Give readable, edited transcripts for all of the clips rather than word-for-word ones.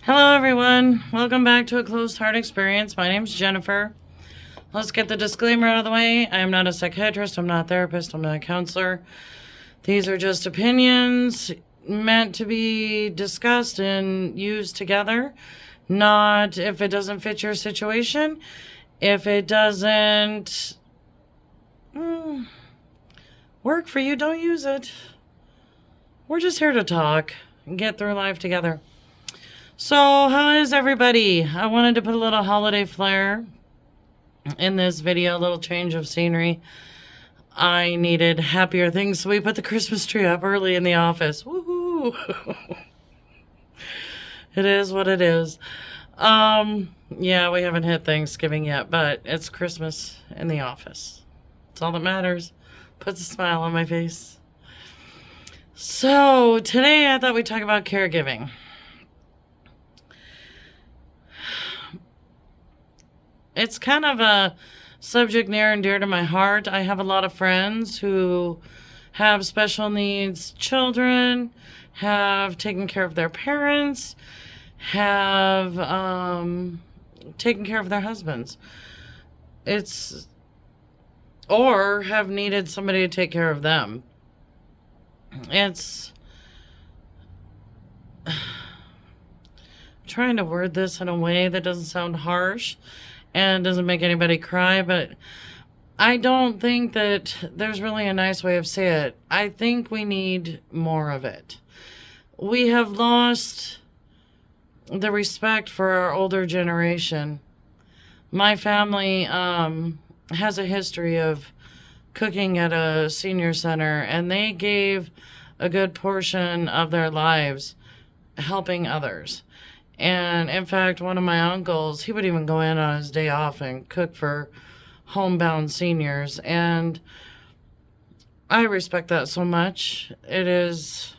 Hello, everyone. Welcome back to A Closed Heart Experience. My name's Jennifer. Let's get the disclaimer out of the way. I am not a psychiatrist. I'm not a therapist. I'm not a counselor. These are just opinions meant to be discussed and used together. Not if it doesn't fit your situation. If it doesn't work for you, don't use it. We're just here to talk and get through life together. So, how is everybody? I wanted to put a little holiday flair in this video, a little change of scenery. I needed happier things, so we put the Christmas tree up early in the office. Woohoo! It is what it is. Yeah, we haven't hit Thanksgiving yet, but it's Christmas in the office. It's all that matters. Puts a smile on my face. So, today I thought we'd talk about caregiving. It's kind of a subject near and dear to my heart. I have a lot of friends who have special needs children, have taken care of their parents, have taken care of their husbands. Or have needed somebody to take care of them. It's trying to word this in a way that doesn't sound harsh and doesn't make anybody cry, but I don't think that there's really a nice way of saying it. I think we need more of it. We have lost the respect for our older generation. My family has a history of cooking at a senior center, and they gave a good portion of their lives helping others. And in fact, one of my uncles, he would even go in on his day off and cook for homebound seniors. And I respect that so much. It is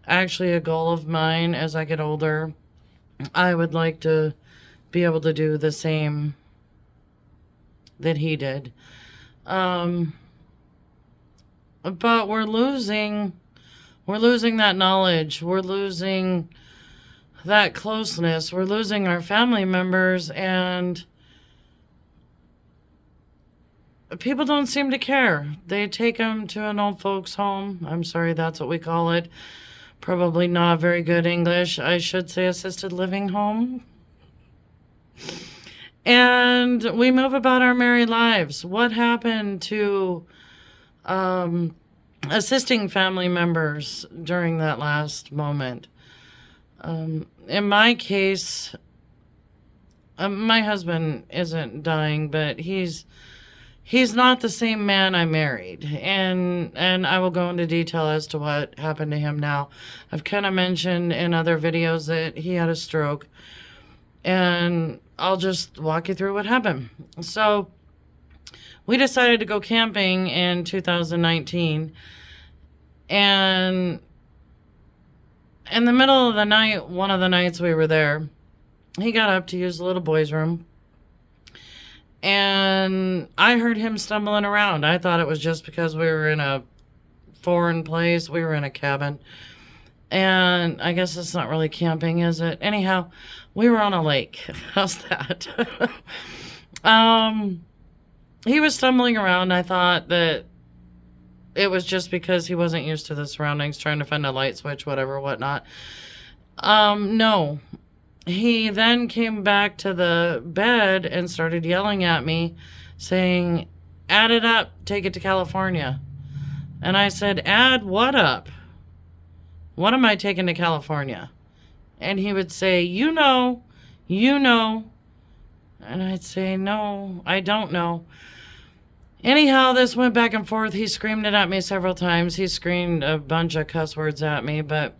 actually a goal of mine as I get older. I would like to be able to do the same that he did. But we're losing that knowledge. We're losing that closeness. We're losing our family members, and people don't seem to care. They take them to an old folks home. I'm sorry, that's what we call it. Probably not very good English. I should say assisted living home. And we move about our merry lives. What happened to assisting family members during that last moment? In my case, my husband isn't dying, but he's not the same man I married, and I will go into detail as to what happened to him now. I've kind of mentioned in other videos that he had a stroke, and I'll just walk you through what happened. So we decided to go camping in 2019, and in the middle of the night, one of the nights we were there, he got up to use the little boy's room, and I heard him stumbling around. I thought it was just because we were in a foreign place. We were in a cabin, and I guess it's not really camping, is it? Anyhow, we were on a lake. How's that? He was stumbling around. I thought that it was just because he wasn't used to the surroundings, trying to find a light switch, whatever, whatnot. No. He then came back to the bed and started yelling at me, saying, "Add it up, take it to California." And I said, "Add what up? What am I taking to California?" And he would say, you know. And I'd say, "No, I don't know." Anyhow, this went back and forth. He screamed it at me several times. He screamed a bunch of cuss words at me, but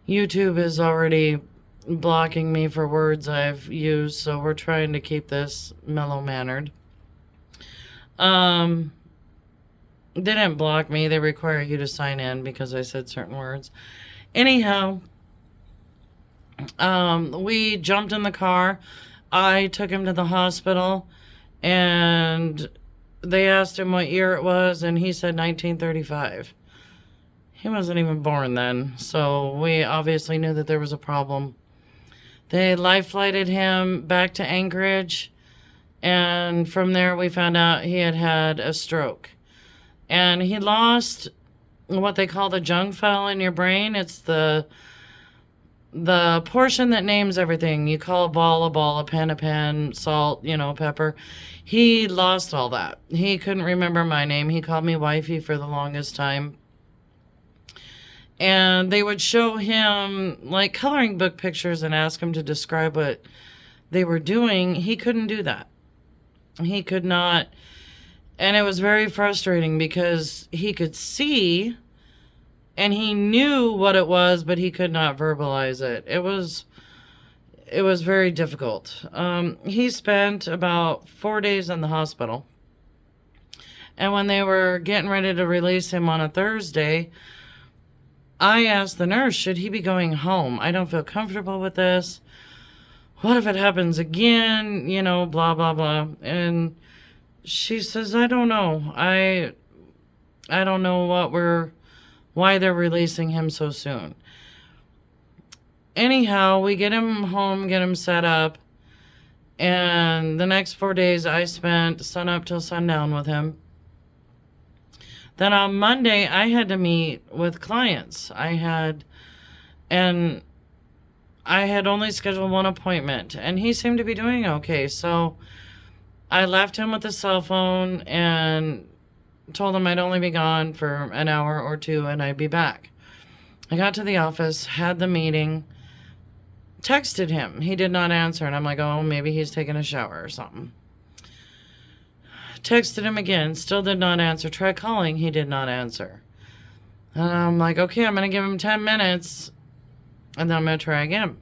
YouTube is already blocking me for words I've used, so we're trying to keep this mellow-mannered. They didn't block me. They require you to sign in because I said certain words. Anyhow, we jumped in the car. I took him to the hospital, and they asked him what year it was, and he said 1935. He wasn't even born then, so we obviously knew that there was a problem. They life flighted him back to Anchorage, and from there we found out he had had a stroke. And he lost what they call the junk file in your brain. It's the portion that names everything. You call a ball, a pen, salt, pepper. He lost all that. He couldn't remember my name. He called me wifey for the longest time. And they would show him like coloring book pictures and ask him to describe what they were doing. He couldn't do that. He could not. And it was very frustrating because he could see and he knew what it was, but he could not verbalize it. It was very difficult. He spent about 4 days in the hospital. And when they were getting ready to release him on a Thursday, I asked the nurse, should he be going home? I don't feel comfortable with this. What if it happens again? Blah, blah, blah. And she says, I don't know. I don't know why they're releasing him so soon. Anyhow, we get him home, get him set up. And the next 4 days I spent sun up till sundown with him. Then on Monday, I had to meet with clients. I had only scheduled one appointment, and he seemed to be doing okay. So I left him with a cell phone and told him I'd only be gone for an hour or two and I'd be back. I got to the office, had the meeting, texted him. He did not answer, and I'm like, oh, maybe he's taking a shower or something. Texted him again, still did not answer. Tried calling, he did not answer. And I'm like, okay, I'm going to give him 10 minutes, and then I'm going to try again.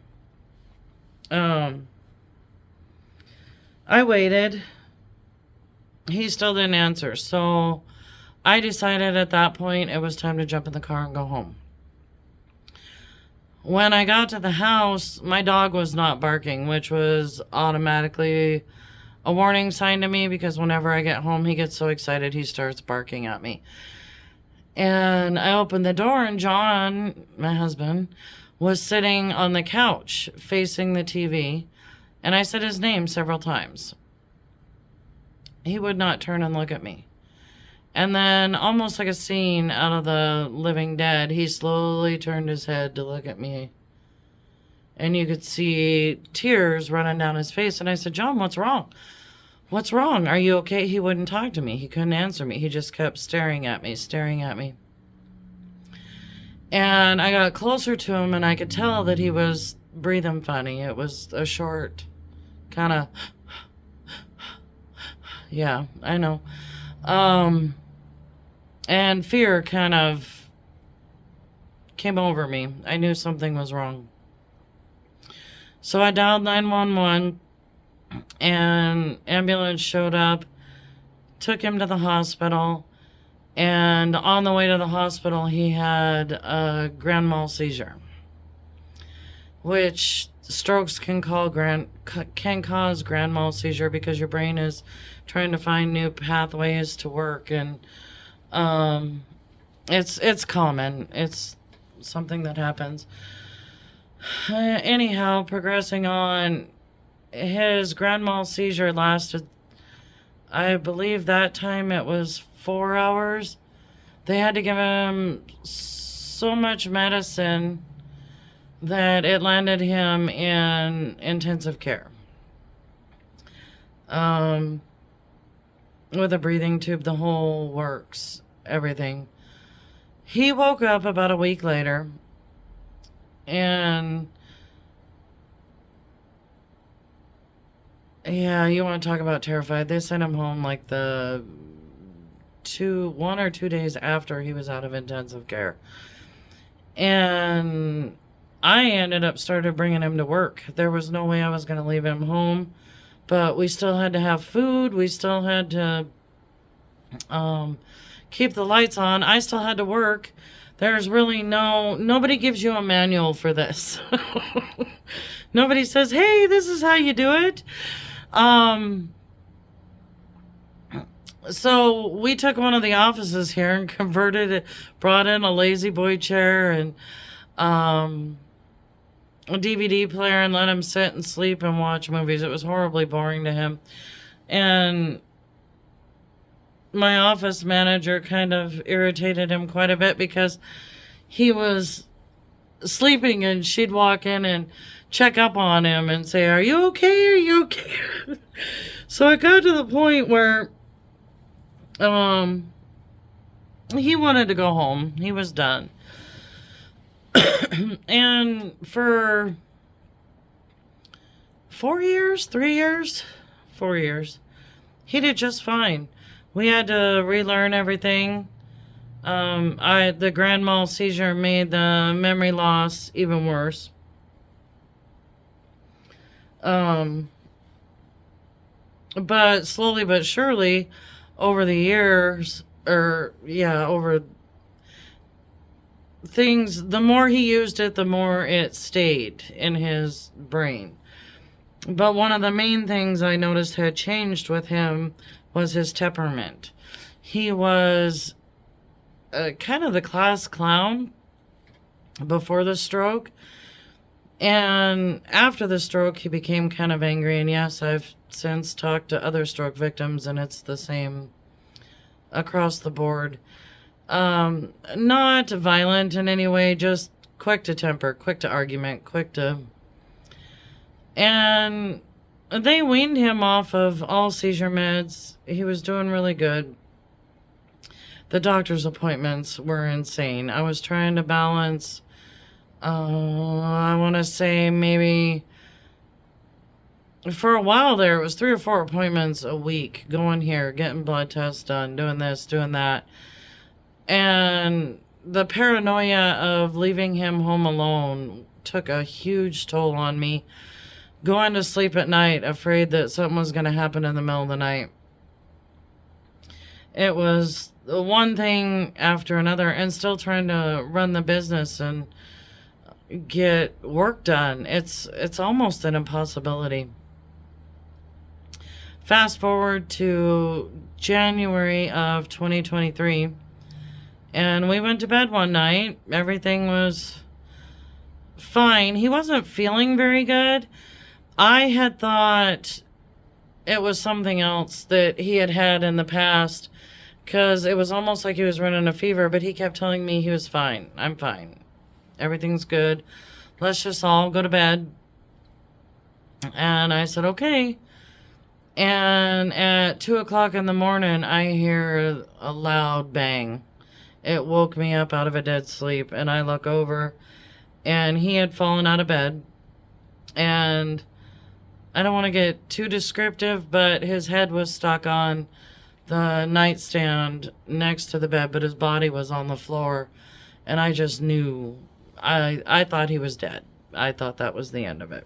I waited. He still didn't answer. So I decided at that point it was time to jump in the car and go home. When I got to the house, my dog was not barking, which was automatically a warning sign to me because whenever I get home, he gets so excited he starts barking at me. And I opened the door and John, my husband, was sitting on the couch facing the TV, and I said his name several times. He would not turn and look at me. And then, almost like a scene out of The Living Dead, he slowly turned his head to look at me. And you could see tears running down his face. And I said, John, what's wrong? What's wrong? Are you okay? He wouldn't talk to me. He couldn't answer me. He just kept staring at me. And I got closer to him, and I could tell that he was breathing funny. It was a short kind of... Yeah, I know. And fear kind of came over me. I knew something was wrong. So I dialed 911, and ambulance showed up, took him to the hospital, and on the way to the hospital, he had a grand mal seizure, which strokes can cause grand mal seizure because your brain is trying to find new pathways to work, and it's common. It's something that happens. Anyhow, progressing on, his grand mal seizure lasted, I believe that time it was 4 hours. They had to give him so much medicine that it landed him in intensive care. With a breathing tube, the whole works, everything. He woke up about a week later, and yeah, you want to talk about terrified. They sent him home like 1 or 2 days after he was out of intensive care. And I ended up started bringing him to work. There was no way I was going to leave him home, but we still had to have food. We still had to keep the lights on. I still had to work. There's really nobody gives you a manual for this. Nobody says, hey, this is how you do it. So we took one of the offices here and converted it, brought in a lazy boy chair, and a DVD player and let him sit and sleep and watch movies. It was horribly boring to him. And my office manager kind of irritated him quite a bit because he was sleeping and she'd walk in and check up on him and say, "Are you okay? Are you okay?" So it got to the point where he wanted to go home. He was done. And for 3 years, 4 years, he did just fine. We had to relearn everything. The grand mal seizure made the memory loss even worse. But slowly but surely, over the years, over things, the more he used it, the more it stayed in his brain. But one of the main things I noticed had changed with him was his temperament. He was kind of the class clown before the stroke. And after the stroke, he became kind of angry. And yes, I've since talked to other stroke victims, and it's the same across the board. Not violent in any way, just quick to temper, quick to argument, quick to... And they weaned him off of all seizure meds. He was doing really good. The doctor's appointments were insane. I was trying to balance, I want to say maybe, for a while there, it was 3 or 4 appointments a week, going here, getting blood tests done, doing this, doing that. And the paranoia of leaving him home alone took a huge toll on me. Going to sleep at night, afraid that something was going to happen in the middle of the night. It was one thing after another, and still trying to run the business and get work done. It's almost an impossibility. Fast forward to January of 2023, and we went to bed one night. Everything was fine. He wasn't feeling very good. I had thought it was something else that he had had in the past, because it was almost like he was running a fever, but he kept telling me he was fine. I'm fine. Everything's good. Let's just all go to bed. And I said, okay. And at 2 o'clock in the morning, I hear a loud bang. It woke me up out of a dead sleep, and I look over, and he had fallen out of bed. And I don't want to get too descriptive, but his head was stuck on the nightstand next to the bed, but his body was on the floor. And I just knew, I thought he was dead. I thought that was the end of it.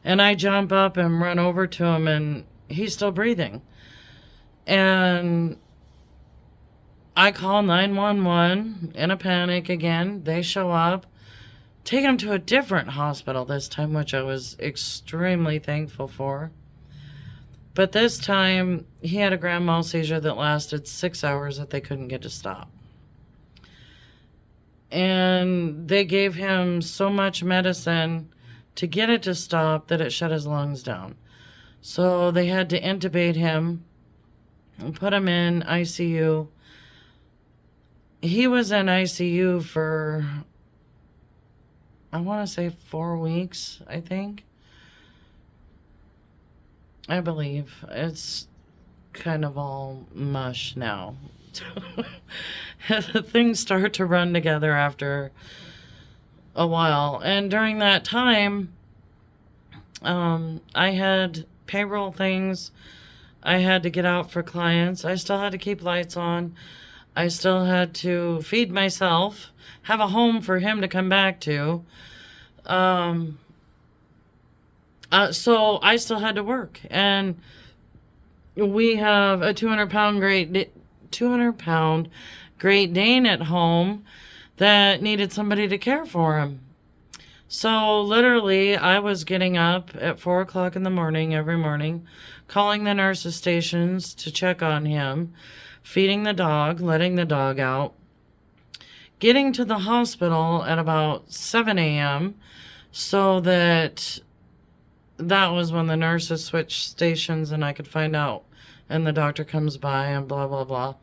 And I jump up and run over to him, and he's still breathing. And I call 911 in a panic again. They show up. Take him to a different hospital this time, which I was extremely thankful for. But this time, he had a grand mal seizure that lasted 6 hours that they couldn't get to stop. And they gave him so much medicine to get it to stop that it shut his lungs down. So they had to intubate him and put him in ICU. He was in ICU for, I want to say 4 weeks, I think. I believe. It's kind of all mush now. Things start to run together after a while. And during that time, I had payroll things. I had to get out for clients. I still had to keep lights on. I still had to feed myself, have a home for him to come back to. So I still had to work, and we have a 200-pound Great Dane at home that needed somebody to care for him. So literally, I was getting up at 4 o'clock in the morning every morning, calling the nurses' stations to check on him, feeding the dog, letting the dog out, getting to the hospital at about 7 a.m. so that was when the nurses switched stations and I could find out. And the doctor comes by and blah, blah, blah.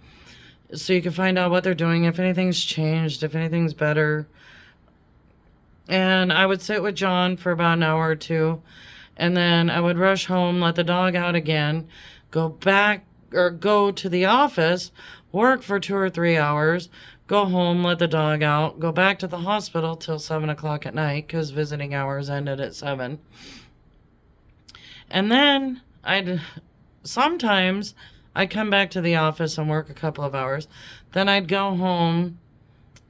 So you can find out what they're doing, if anything's changed, if anything's better. And I would sit with John for about an hour or two. And then I would rush home, let the dog out again, go back or go to the office, work for 2 or 3 hours, go home, let the dog out, go back to the hospital till 7 o'clock at night because visiting hours ended at 7. And then sometimes I'd come back to the office and work a couple of hours. Then I'd go home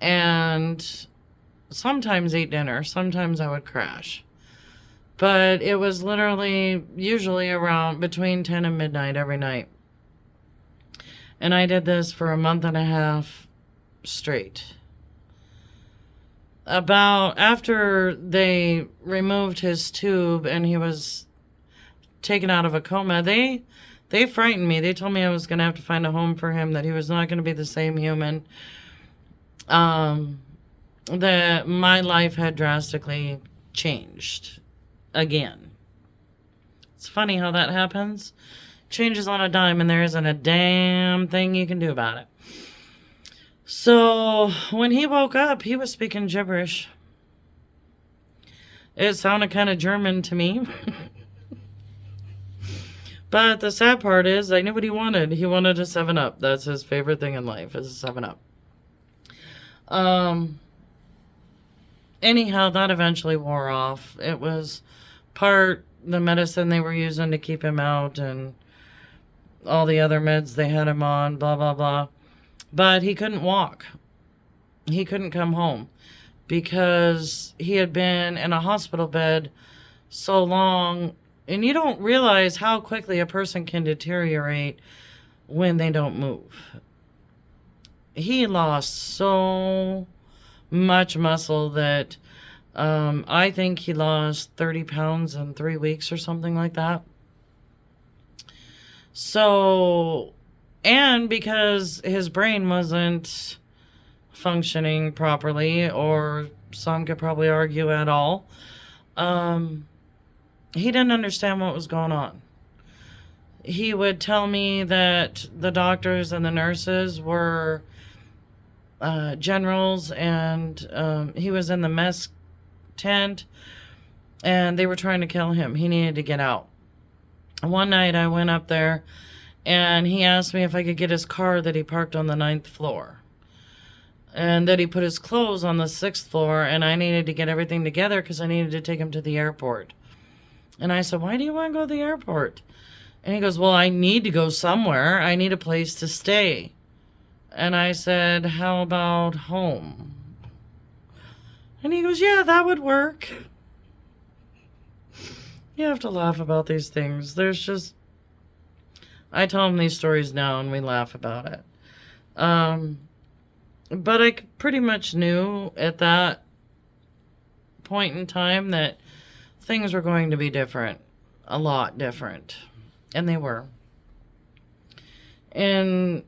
and sometimes eat dinner. Sometimes I would crash. But it was literally usually around between 10 and midnight every night. And I did this for a month and a half straight. About after they removed his tube and he was taken out of a coma, they frightened me. They told me I was going to have to find a home for him, that he was not going to be the same human. That my life had drastically changed again. It's funny how that happens. Changes on a dime and there isn't a damn thing you can do about it. So when he woke up, he was speaking gibberish. It sounded kind of German to me. But the sad part is I knew what he wanted. He wanted a 7-Up. That's his favorite thing in life, is a 7-Up. Anyhow, that eventually wore off. It was part the medicine they were using to keep him out and all the other meds they had him on, blah, blah, blah. But he couldn't walk. He couldn't come home because he had been in a hospital bed so long. And you don't realize how quickly a person can deteriorate when they don't move. He lost so much muscle that I think he lost 30 pounds in 3 weeks or something like that. So, and because his brain wasn't functioning properly, or some could probably argue at all, he didn't understand what was going on. He would tell me that the doctors and the nurses were generals, and he was in the mess tent, and they were trying to kill him. He needed to get out. One night I went up there, and he asked me if I could get his car that he parked on the 9th floor. And that he put his clothes on the 6th floor, and I needed to get everything together because I needed to take him to the airport. And I said, why do you want to go to the airport? And he goes, well, I need to go somewhere. I need a place to stay. And I said, how about home? And he goes, yeah, that would work. You have to laugh about these things. I tell him these stories now and we laugh about it. But I pretty much knew at that point in time that things were going to be different, a lot different, and they were. In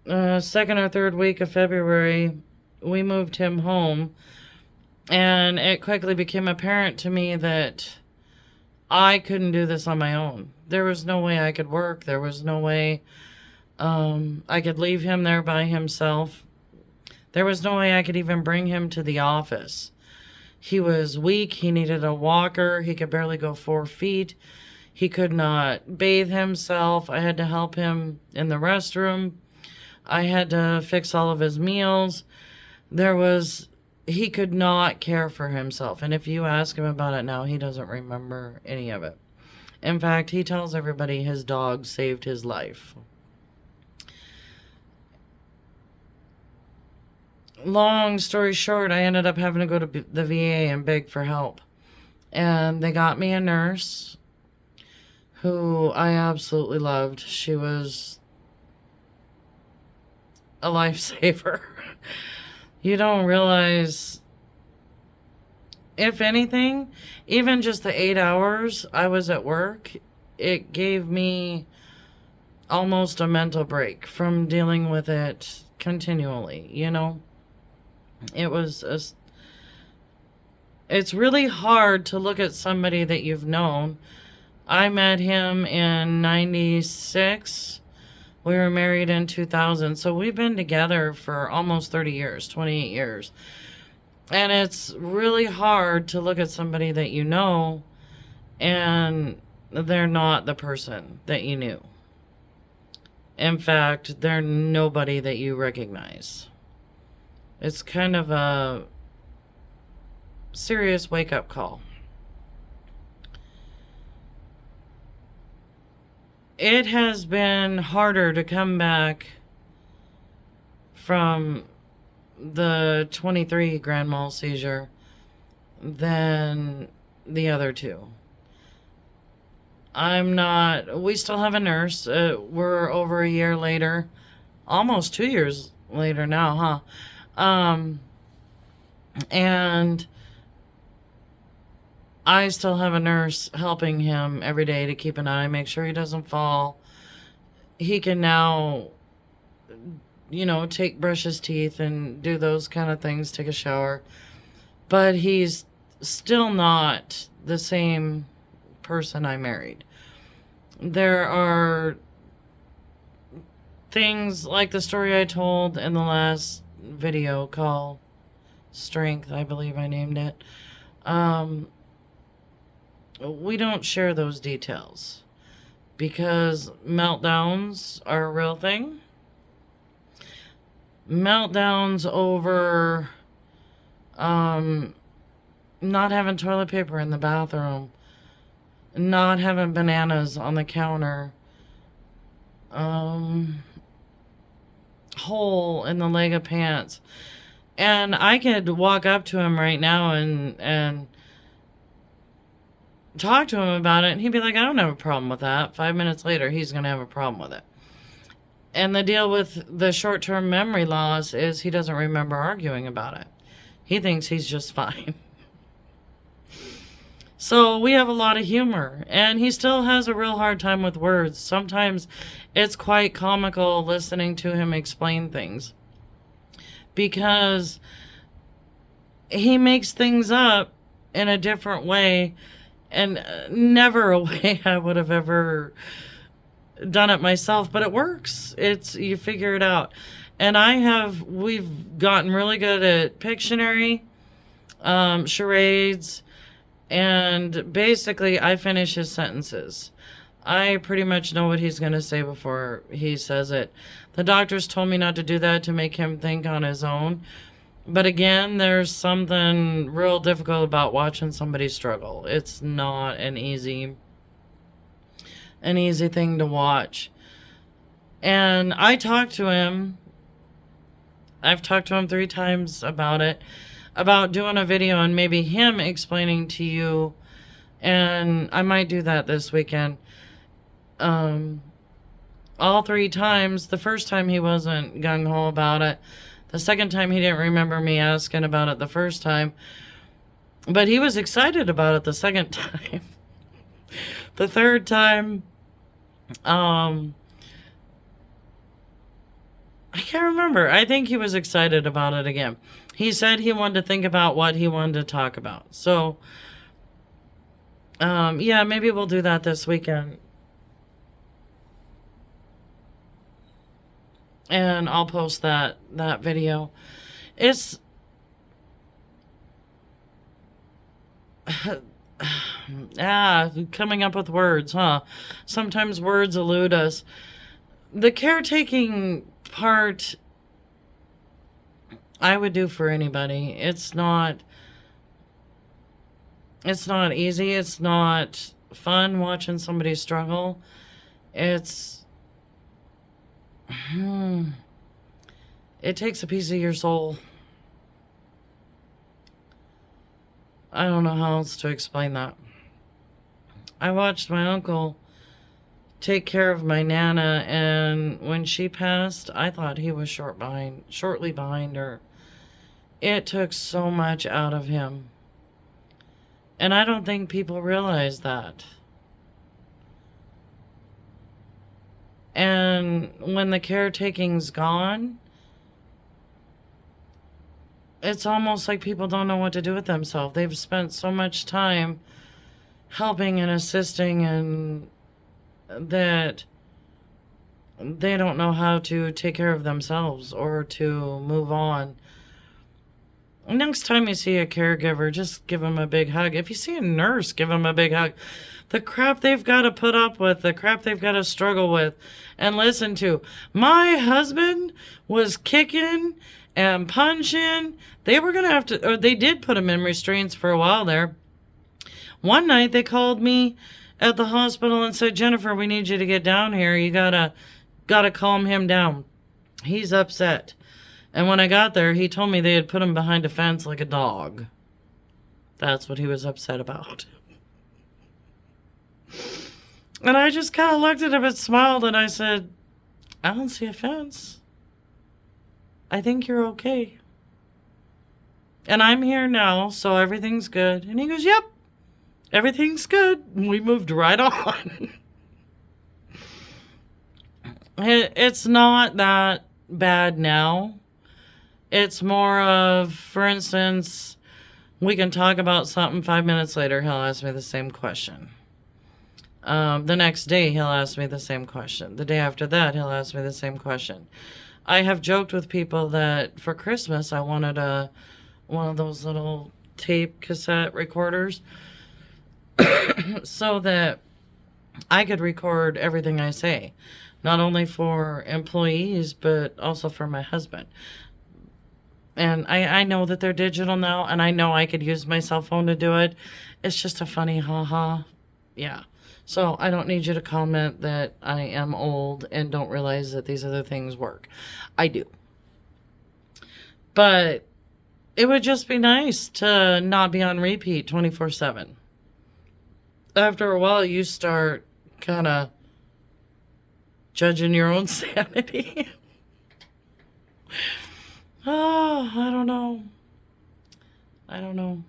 second or third week of February, we moved him home, and it quickly became apparent to me that I couldn't do this on my own. There was no way I could work. There was no way I could leave him there by himself. There was no way I could even bring him to the office. He was weak. He needed a walker. He could barely go 4 feet. He could not bathe himself. I had to help him in the restroom. I had to fix all of his meals. He could not care for himself. And if you ask him about it now, he doesn't remember any of it. In fact, he tells everybody his dog saved his life. Long story short, I ended up having to go to the VA and beg for help. And they got me a nurse who I absolutely loved. She was a lifesaver. You don't realize, if anything, even just the 8 hours I was at work, it gave me almost a mental break from dealing with it continually, you know? It was it's really hard to look at somebody that you've known. I met him in 96. We were married in 2000. So we've been together for almost 30 years, 28 years. And it's really hard to look at somebody that you know and they're not the person that you knew. In fact, they're nobody that you recognize. It's kind of a serious wake-up call. It has been harder to come back from the 23 grand mal seizure than the other two. We still have a nurse. We're over a year later, almost 2 years later now, huh? And I still have a nurse helping him every day to keep an eye, make sure he doesn't fall. He can now, brush his teeth and do those kind of things, take a shower. But he's still not the same person I married. There are things like the story I told in the last video called Strength, I believe I named it. We don't share those details because meltdowns are a real thing. Meltdowns over not having toilet paper in the bathroom, not having bananas on the counter, hole in the leg of pants. And I could walk up to him right now and talk to him about it, and he'd be like, I don't have a problem with that. 5 minutes later, he's going to have a problem with it. And the deal with the short-term memory loss is he doesn't remember arguing about it. He thinks he's just fine. So we have a lot of humor, and he still has a real hard time with words. Sometimes it's quite comical listening to him explain things because he makes things up in a different way, and never a way I would have ever done it myself, but it works. You figure it out. And we've gotten really good at Pictionary, charades, and basically I finish his sentences. I pretty much know what he's going to say before he says it. The doctors told me not to do that to make him think on his own. But again, there's something real difficult about watching somebody struggle. It's not an easy thing to watch. And I've talked to him 3 times about it, about doing a video and maybe him explaining to you, and I might do that this weekend. All 3 times, the first time he wasn't gung-ho about it. The second time he didn't remember me asking about it the first time. But he was excited about it the second time. The third time, I can't remember. I think he was excited about it again. He said he wanted to think about what he wanted to talk about. So, yeah, maybe we'll do that this weekend. And I'll post that video. It's coming up with words, huh? Sometimes words elude us. The caretaking part I would do for anybody. It's not easy. It's not fun watching somebody struggle. It takes a piece of your soul. I don't know how else to explain that. I watched my uncle take care of my Nana, and when she passed, I thought he was shortly behind her. It took so much out of him. And I don't think people realize that. And when the caretaking's gone, it's almost like people don't know what to do with themselves. They've spent so much time helping and assisting, and that they don't know how to take care of themselves or to move on. Next time you see a caregiver, just give them a big hug. If you see a nurse, give them a big hug. The crap they've got to put up with, the crap they've got to struggle with and listen to. My husband was kicking and punching. They were going to have to, or they did put him in restraints for a while there. One night they called me at the hospital and said, Jennifer, we need you to get down here. You gotta calm him down. He's upset. And when I got there, he told me they had put him behind a fence like a dog. That's what he was upset about. And I just kind of looked at him and smiled, and I said, I don't see a fence. I think you're okay. And I'm here now, so everything's good. And he goes, yep, everything's good. And we moved right on. It's not that bad now. It's more of, for instance, we can talk about something, 5 minutes later, he'll ask me the same question. The next day, he'll ask me the same question. The day after that, he'll ask me the same question. I have joked with people that for Christmas, I wanted one of those little tape cassette recorders so that I could record everything I say, not only for employees, but also for my husband. And I know that they're digital now, and I know I could use my cell phone to do it. It's just a funny ha-ha. Yeah. So I don't need you to comment that I am old and don't realize that these other things work. I do. But it would just be nice to not be on repeat 24/7. After a while, you start kind of judging your own sanity. Oh, I don't know.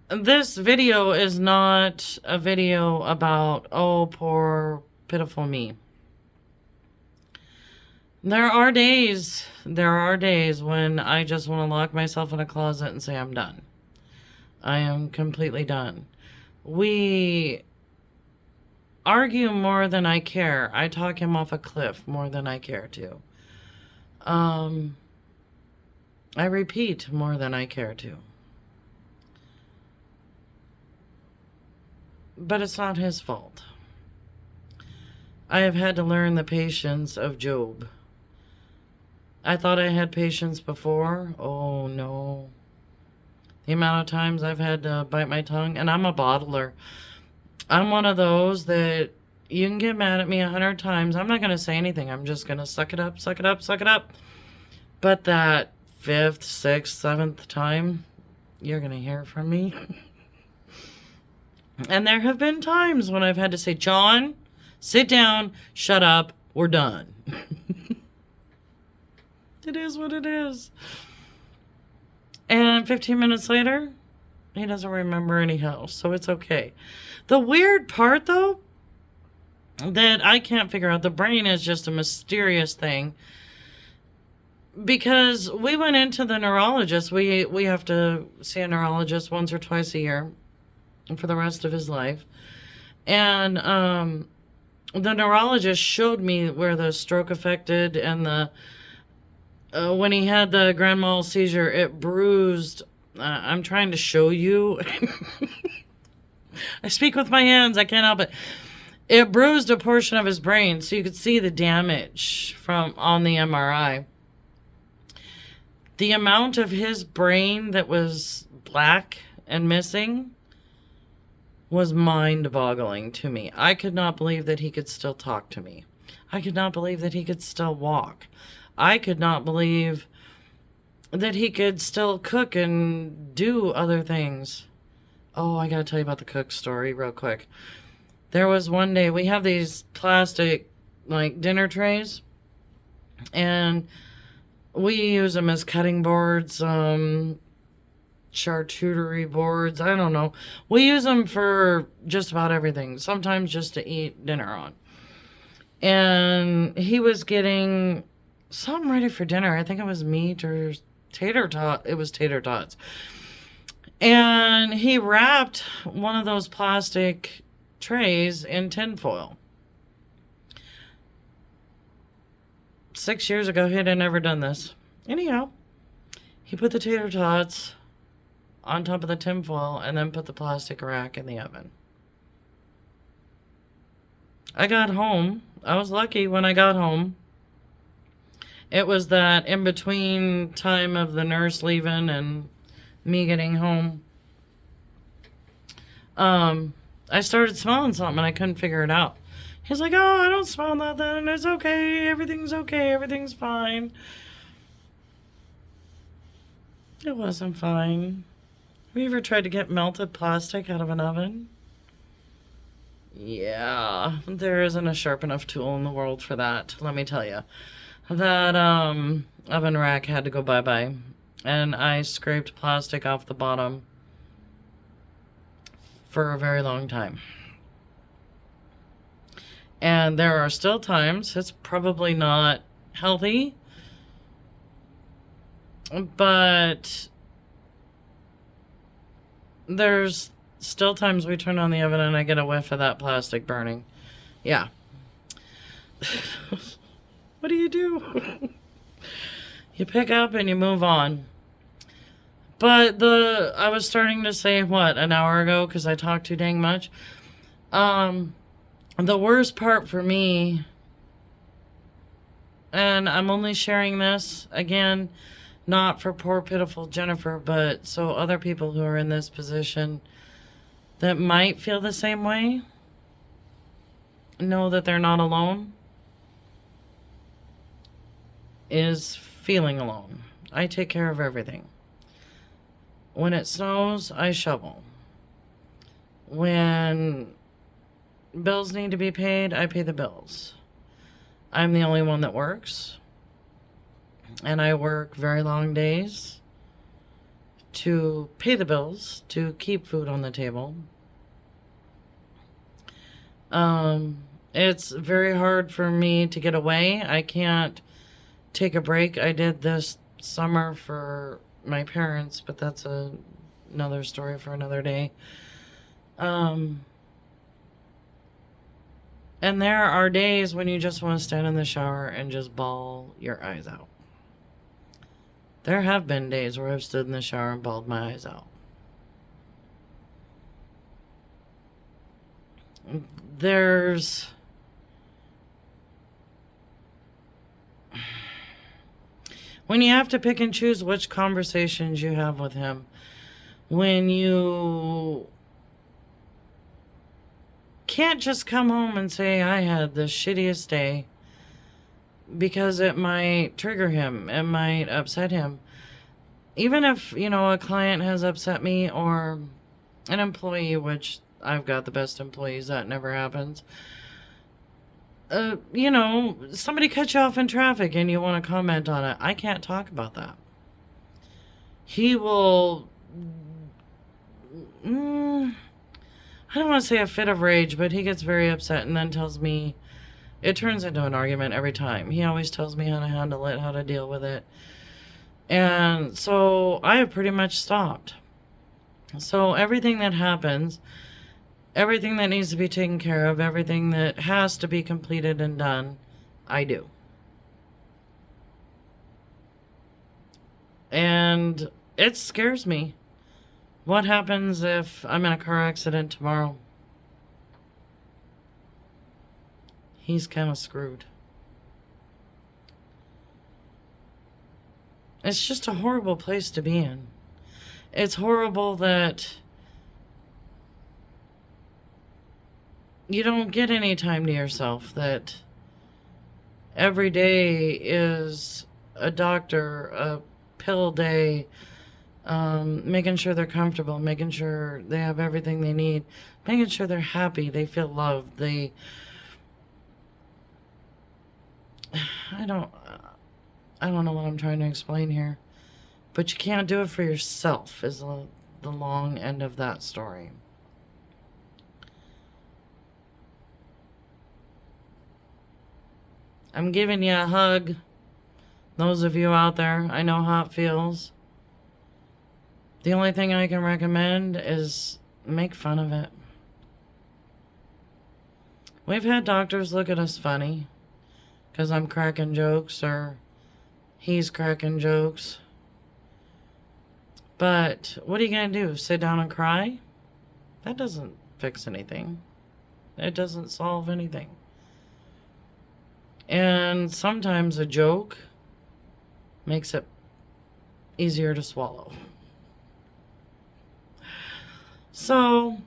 This video is not a video about, oh, poor, pitiful me. There are days when I just want to lock myself in a closet and say I'm done. I am completely done. We argue more than I care. I talk him off a cliff more than I care to. I repeat more than I care to. But it's not his fault. I have had to learn the patience of Job. I thought I had patience before. Oh no. The amount of times I've had to bite my tongue, and I'm a bottler. I'm one of those that you can get mad at me 100 times. I'm not going to say anything. I'm just going to suck it up, suck it up, suck it up. But that 5th, 6th, 7th time, you're going to hear from me. And there have been times when I've had to say, John, sit down, shut up, we're done. It is what it is. And 15 minutes later, he doesn't remember anyhow, so it's okay. The weird part, though, that I can't figure out, the brain is just a mysterious thing. Because we went into the neurologist. We have to see a neurologist once or twice a year for the rest of his life. And the neurologist showed me where the stroke affected, and when he had the grand mal seizure, it bruised. I'm trying to show you. I speak with my hands. I can't help it. It bruised a portion of his brain, so you could see the damage on the MRI. The amount of his brain that was black and missing was mind-boggling to me. I could not believe that he could still talk to me. I could not believe that he could still walk. I could not believe that he could still cook and do other things. Oh, I gotta tell you about the cook story real quick. There was one day, we have these plastic, dinner trays, and we use them as cutting boards, charcuterie boards, I don't know. We use them for just about everything, sometimes just to eat dinner on. And he was getting something ready for dinner. I think it was meat or tater tot. It was tater tots. And he wrapped one of those plastic trays in tinfoil. 6 years ago, he had never done this. Anyhow, he put the tater tots on top of the tinfoil and then put the plastic rack in the oven. I got home. I was lucky when I got home. It was that in between time of the nurse leaving and me getting home. I started smelling something and I couldn't figure it out. He's like, oh, I don't smell nothing. It's okay. Everything's okay. Everything's fine. It wasn't fine. Have you ever tried to get melted plastic out of an oven? Yeah, there isn't a sharp enough tool in the world for that, let me tell you. That oven rack had to go bye-bye. And I scraped plastic off the bottom for a very long time. And there are still times, it's probably not healthy, but there's still times we turn on the oven and I get a whiff of that plastic burning. Yeah. What do? You pick up and you move on. But I was starting to say, what, an hour ago, because I talked too dang much. The worst part for me, and I'm only sharing this, again, not for poor pitiful Jennifer, but so other people who are in this position that might feel the same way know that they're not alone, is feeling alone. I take care of everything. When it snows, I shovel. When bills need to be paid, I pay the bills. I'm the only one that works. And I work very long days to pay the bills, to keep food on the table. It's very hard for me to get away. I can't take a break. I did this summer for my parents, but that's another story for another day. And there are days when you just want to stand in the shower and just bawl your eyes out. There have been days where I've stood in the shower and bawled my eyes out. There's when you have to pick and choose which conversations you have with him, when you can't just come home and say, I had the shittiest day, because it might trigger him, it might upset him. Even if, a client has upset me or an employee, which I've got the best employees, that never happens. Somebody cut you off in traffic and you want to comment on it. I can't talk about that. He will, I don't want to say a fit of rage, but he gets very upset and then tells me, it turns into an argument every time. He always tells me how to handle it, how to deal with it. And so I have pretty much stopped. So everything that happens, everything that needs to be taken care of, everything that has to be completed and done, I do. And it scares me. What happens if I'm in a car accident tomorrow? He's kind of screwed. It's just a horrible place to be in. It's horrible that you don't get any time to yourself, that every day is a doctor, a pill day, making sure they're comfortable, making sure they have everything they need, making sure they're happy, they feel loved, I don't know what I'm trying to explain here, but you can't do it for yourself is the long end of that story. I'm giving you a hug. Those of you out there, I know how it feels. The only thing I can recommend is make fun of it. We've had doctors look at us funny because I'm cracking jokes or he's cracking jokes. But what are you going to do? Sit down and cry? That doesn't fix anything. It doesn't solve anything. And sometimes a joke makes it easier to swallow. So,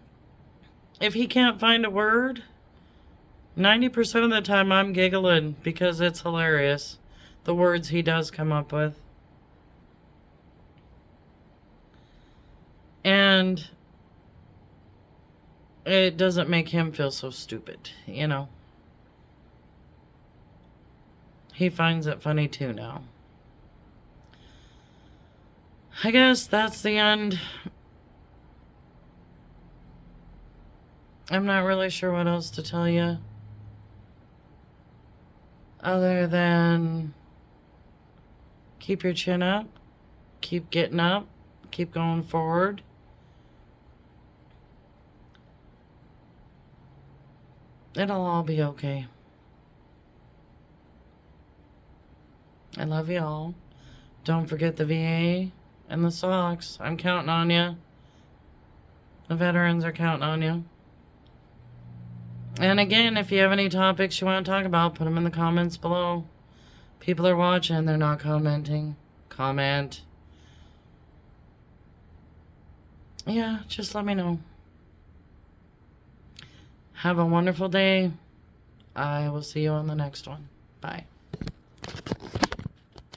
if he can't find a word, 90% of the time I'm giggling because it's hilarious, the words he does come up with. And it doesn't make him feel so stupid, you know. He finds it funny too now. I guess that's the end. I'm not really sure what else to tell you. Other than keep your chin up, keep getting up, keep going forward. It'll all be okay. I love you all. Don't forget the VA and the socks. I'm counting on you. The veterans are counting on you. And again, if you have any topics you want to talk about, put them in the comments below. People are watching, they're not commenting. Comment. Yeah, just let me know. Have a wonderful day. I will see you on the next one. Bye.